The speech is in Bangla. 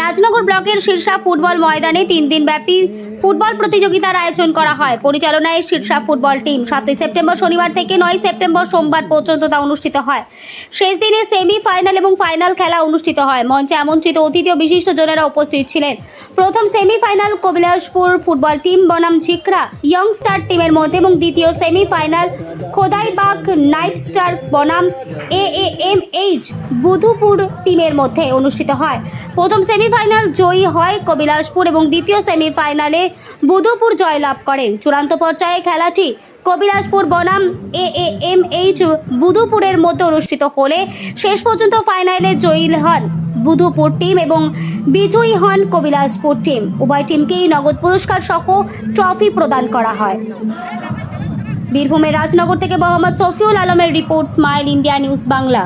রাজনগর ব্লকের শীর্ষা ফুটবল ময়দানে 3 দিন ব্যাপী ফুটবল প্রতিযোগিতার আয়োজন করা হয়। পরিচালনায় শীর্ষা ফুটবল টিম 7 সেপ্টেম্বর শনিবার থেকে 9 সেপ্টেম্বর সোমবার পর্যন্ত তা অনুষ্ঠিত হয়। শেষ দিনে সেমিফাইনাল এবং ফাইনাল খেলা অনুষ্ঠিত হয়। মঞ্চে আমন্ত্রিত অতিথি ও বিশিষ্টজনেরা উপস্থিত ছিলেন। প্রথম সেমিফাইনাল কবিলাসপুর ফুটবল টিম বনাম ঝিকরা ইয়ং স্টার টিমের মধ্যে এবং দ্বিতীয় সেমিফাইনাল খোদাইবাগ নাইট স্টার বনাম AAMH বুধুপুর টিমের মধ্যে অনুষ্ঠিত হয়। প্রথম সেমিফাইনাল জয়ী হয় কবিলাসপুর এবং দ্বিতীয় সেমিফাইনালে বুধুপুর জয়লাভ করেন। চূড়ান্ত পর্যায়ে খেলাটি কবিলাসপুর বনাম AAMH বুধুপুরের মধ্যে অনুষ্ঠিত হলে শেষ পর্যন্ত ফাইনালে জয়ী হন বুধুপুর টিম এবং বিজয়ী হন কবিলাসপুর টিম। উভয় টিমকেই নগদ পুরস্কার সহ ট্রফি প্রদান করা হয়। বীরভূমের রাজনগর থেকে মোহাম্মদ শফিউল আলমের report, smile India news Bangla.